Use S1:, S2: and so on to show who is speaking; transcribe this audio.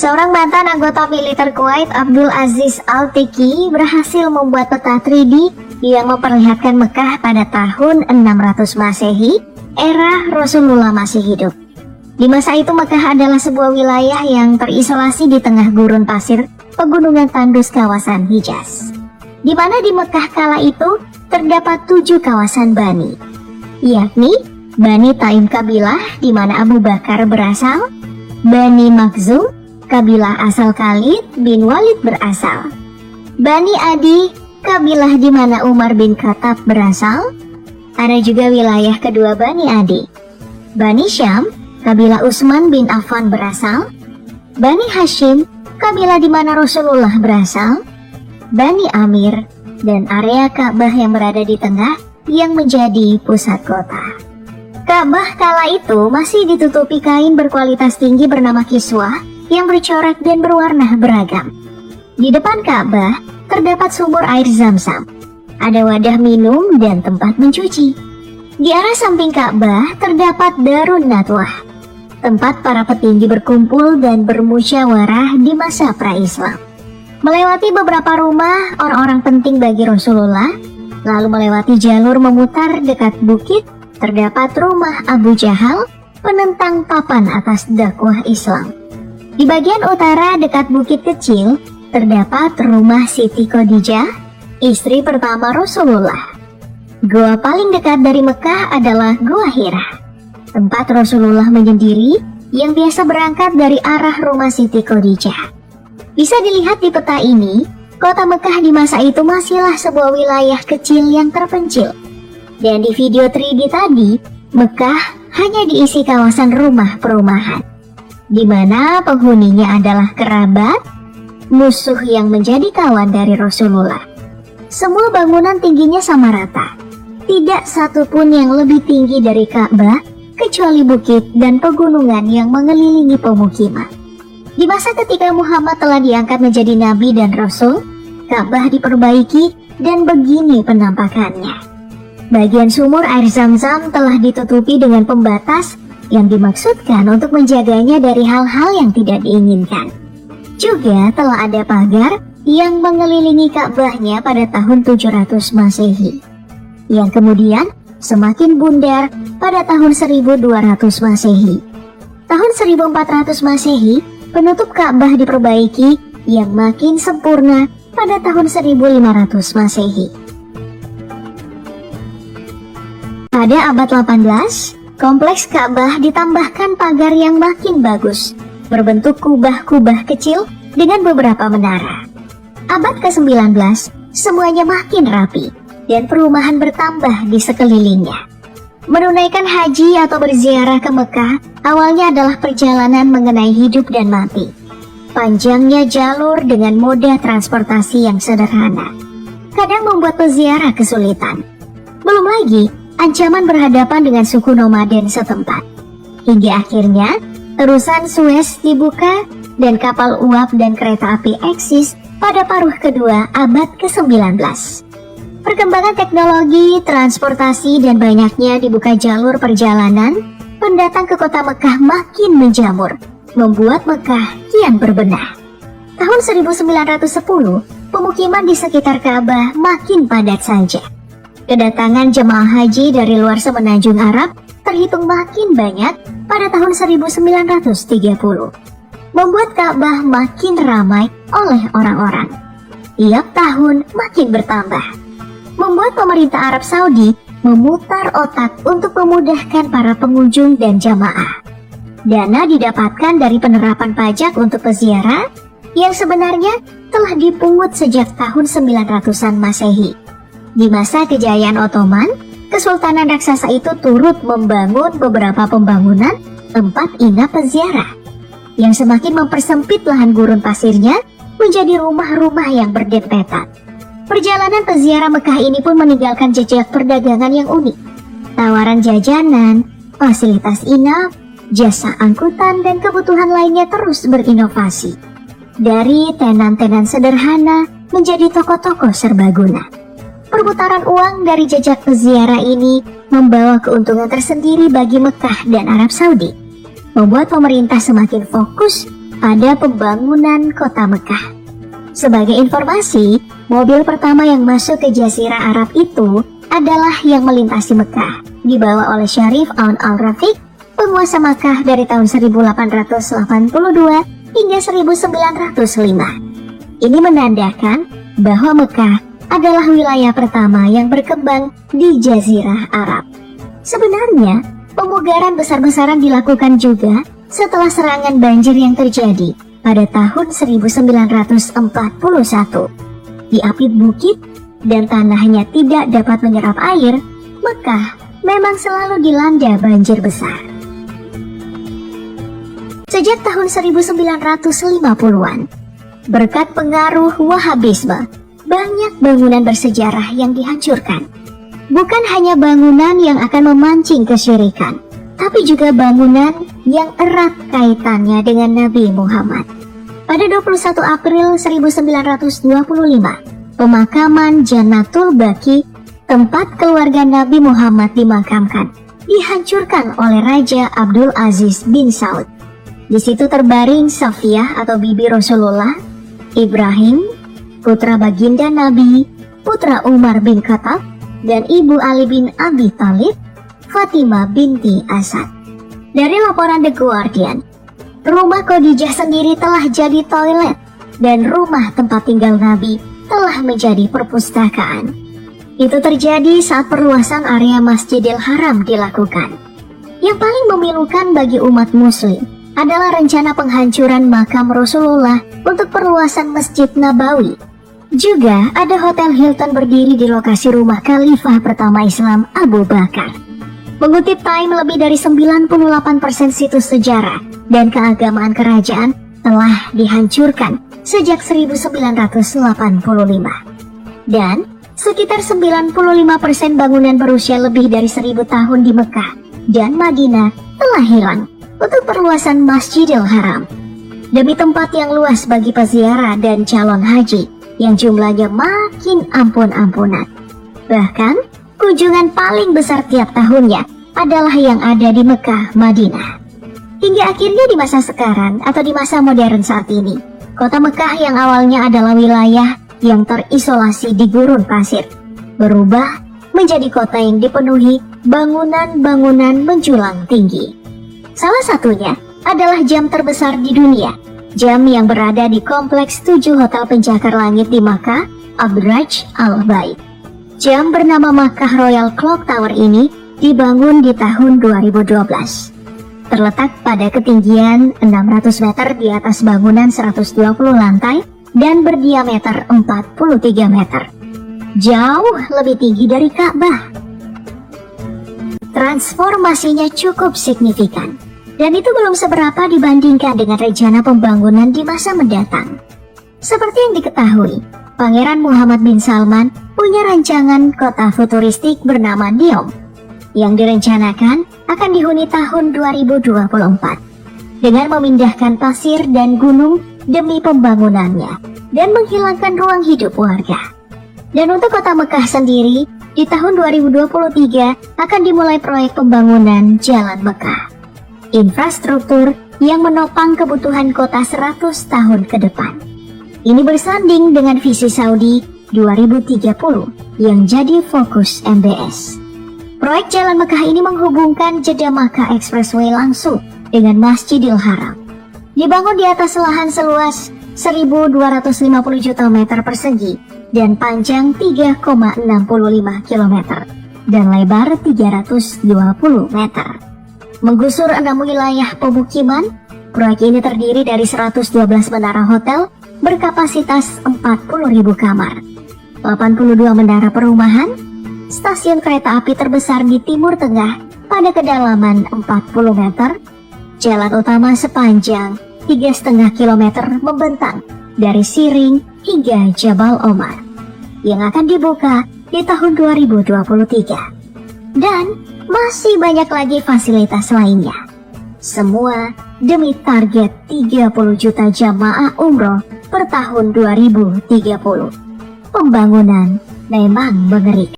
S1: Seorang mantan anggota militer Kuwait, Abdul Aziz Al-Tiki, berhasil membuat peta 3D yang memperlihatkan Mekah pada tahun 600 Masehi, era Rasulullah masih hidup. Di masa itu Mekah adalah sebuah wilayah yang terisolasi di tengah gurun pasir pegunungan tandus kawasan Hijaz. Di mana di Mekah kala itu terdapat 7 kawasan Bani, yakni Bani Taim kabilah di mana Abu Bakar berasal, Bani Makhzum, kabilah asal Khalid bin Walid berasal, Bani Adi, kabilah di mana Umar bin Khattab berasal. Ada juga wilayah kedua Bani Adi, Bani Syam, kabilah Utsman bin Affan berasal, Bani Hashim, kabilah di mana Rasulullah berasal, Bani Amir, dan area Ka'bah yang berada di tengah yang menjadi pusat kota. Ka'bah kala itu masih ditutupi kain berkualitas tinggi bernama kiswah yang bercorak dan berwarna beragam. Di depan Ka'bah terdapat sumur air Zam-Zam, ada wadah minum dan tempat mencuci. Di arah samping Ka'bah terdapat Darun Nadwah, tempat para petinggi berkumpul dan bermusyawarah di masa pra-Islam. Melewati beberapa rumah orang-orang penting bagi Rasulullah, lalu melewati jalur memutar dekat bukit, terdapat rumah Abu Jahal, penentang papan atas dakwah Islam. Di bagian utara dekat bukit kecil, terdapat rumah Siti Khadijah, istri pertama Rasulullah. Gua paling dekat dari Mekah adalah Gua Hira, tempat Rasulullah menyendiri yang biasa berangkat dari arah rumah Siti Khadijah. Bisa dilihat di peta ini, kota Mekah di masa itu masihlah sebuah wilayah kecil yang terpencil. Dan di video 3D tadi, Mekah hanya diisi kawasan rumah perumahan, di mana penghuninya adalah kerabat, musuh yang menjadi kawan dari Rasulullah. Semua bangunan tingginya sama rata, tidak satu pun yang lebih tinggi dari Ka'bah, kecuali bukit dan pegunungan yang mengelilingi pemukiman. Di masa ketika Muhammad telah diangkat menjadi Nabi dan Rasul, Ka'bah diperbaiki dan begini penampakannya. Bagian sumur air Zam-Zam telah ditutupi dengan pembatas yang dimaksudkan untuk menjaganya dari hal-hal yang tidak diinginkan. Juga telah ada pagar yang mengelilingi Ka'bahnya pada tahun 700 Masehi, yang kemudian semakin bundar pada tahun 1200 Masehi. Tahun 1400 Masehi, penutup Ka'bah diperbaiki yang makin sempurna pada tahun 1500 Masehi. Pada abad 18, kompleks Ka'bah ditambahkan pagar yang makin bagus, berbentuk kubah-kubah kecil dengan beberapa menara. Abad ke-19, semuanya makin rapi dan perumahan bertambah di sekelilingnya. Menunaikan haji atau berziarah ke Mekah awalnya adalah perjalanan mengenai hidup dan mati. Panjangnya jalur dengan moda transportasi yang sederhana kadang membuat peziarah kesulitan. Belum lagi ancaman berhadapan dengan suku nomaden setempat. Hingga akhirnya terusan Suez dibuka dan kapal uap dan kereta api eksis pada paruh kedua abad ke-19. Perkembangan teknologi, transportasi, dan banyaknya dibuka jalur perjalanan, pendatang ke kota Mekah makin menjamur, membuat Mekah kian berbenah. Tahun 1910, pemukiman di sekitar Ka'bah makin padat saja. Kedatangan jemaah haji dari luar semenanjung Arab terhitung makin banyak pada tahun 1930, membuat Ka'bah makin ramai oleh orang-orang. Tiap tahun makin bertambah, membuat pemerintah Arab Saudi memutar otak untuk memudahkan para pengunjung dan jamaah. Dana didapatkan dari penerapan pajak untuk peziarah yang sebenarnya telah dipungut sejak tahun 900-an Masehi. Di masa kejayaan Ottoman, Kesultanan raksasa itu turut membangun beberapa pembangunan tempat inap peziarah yang semakin mempersempit lahan gurun pasirnya menjadi rumah-rumah yang berdempetan. Perjalanan peziarah Mekah ini pun meninggalkan jejak perdagangan yang unik. Tawaran jajanan, fasilitas inap, jasa angkutan, dan kebutuhan lainnya terus berinovasi. Dari tenan-tenan sederhana menjadi toko-toko serbaguna. Perputaran uang dari jejak peziarah ini membawa keuntungan tersendiri bagi Mekah dan Arab Saudi, membuat pemerintah semakin fokus pada pembangunan kota Mekah. Sebagai informasi, mobil pertama yang masuk ke Jazirah Arab itu adalah yang melintasi Mekah, dibawa oleh Syarif Aun al-Rafiq, penguasa Makkah dari tahun 1882 hingga 1905. Ini menandakan bahwa Mekah adalah wilayah pertama yang berkembang di Jazirah Arab. Sebenarnya, pemugaran besar-besaran dilakukan juga setelah serangan banjir yang terjadi pada tahun 1941. Di apit bukit dan tanahnya tidak dapat menyerap air, Mekah memang selalu dilanda banjir besar. Sejak tahun 1950-an, berkat pengaruh Wahabisme, banyak bangunan bersejarah yang dihancurkan. Bukan hanya bangunan yang akan memancing kesyirikan, tapi juga bangunan yang erat kaitannya dengan Nabi Muhammad. Pada 21 April 1925, pemakaman Jannatul Baqi, tempat keluarga Nabi Muhammad dimakamkan, dihancurkan oleh Raja Abdul Aziz bin Saud. Di situ terbaring Safiyah atau bibi Rasulullah, Ibrahim, putra baginda Nabi, putra Umar bin Khattab, dan ibu Ali bin Abi Thalib, Fatimah binti Asad. Dari laporan The Guardian, rumah Khadijah sendiri telah jadi toilet dan rumah tempat tinggal Nabi telah menjadi perpustakaan. Itu terjadi saat perluasan area Masjidil Haram dilakukan. Yang paling memilukan bagi umat muslim adalah rencana penghancuran makam Rasulullah untuk perluasan Masjid Nabawi. Juga ada Hotel Hilton berdiri di lokasi rumah Khalifah pertama Islam Abu Bakar. Mengutip Time, lebih dari 98% situs sejarah dan keagamaan kerajaan telah dihancurkan sejak 1985. Dan sekitar 95% bangunan berusia lebih dari 1000 tahun di Mekah dan Madinah telah hilang untuk perluasan Masjidil Haram. Demi tempat yang luas bagi peziarah dan calon haji yang jumlahnya makin ampun-ampunan. Bahkan, kunjungan paling besar tiap tahunnya adalah yang ada di Mekah, Madinah. Hingga akhirnya di masa sekarang atau di masa modern saat ini, kota Mekah yang awalnya adalah wilayah yang terisolasi di gurun pasir, berubah menjadi kota yang dipenuhi bangunan-bangunan menjulang tinggi. Salah satunya adalah jam terbesar di dunia, jam yang berada di kompleks 7 hotel pencakar langit di Makkah, Abraj Al Bait. Jam bernama Makkah Royal Clock Tower ini dibangun di tahun 2012. Terletak pada ketinggian 600 meter di atas bangunan 120 lantai dan berdiameter 43 meter. Jauh lebih tinggi dari Ka'bah. Transformasinya cukup signifikan, dan itu belum seberapa dibandingkan dengan rencana pembangunan di masa mendatang. Seperti yang diketahui, Pangeran Muhammad bin Salman punya rancangan kota futuristik bernama Neom, yang direncanakan akan dihuni tahun 2024, dengan memindahkan pasir dan gunung demi pembangunannya, dan menghilangkan ruang hidup warga. Dan untuk kota Mekah sendiri, di tahun 2023 akan dimulai proyek pembangunan Jalan Mekah, infrastruktur yang menopang kebutuhan kota 100 tahun ke depan. Ini bersanding dengan visi Saudi 2030 yang jadi fokus MBS. Proyek Jalan Mekah ini menghubungkan Jeddah Makkah Expressway langsung dengan Masjidil Haram. Dibangun di atas lahan seluas 1.250 juta meter persegi dan panjang 3,65 km dan lebar 320 meter. Menggusur 6 wilayah pemukiman, proyek ini terdiri dari 112 menara hotel berkapasitas 40.000 kamar, 82 menara perumahan, stasiun kereta api terbesar di Timur Tengah pada kedalaman 40 meter, jalan utama sepanjang 3,5 km membentang dari Siring hingga Jabal Omar yang akan dibuka di tahun 2023. Dan masih banyak lagi fasilitas lainnya. Semua demi target 30 juta jamaah umroh per tahun 2030. Pembangunan memang mengerikan.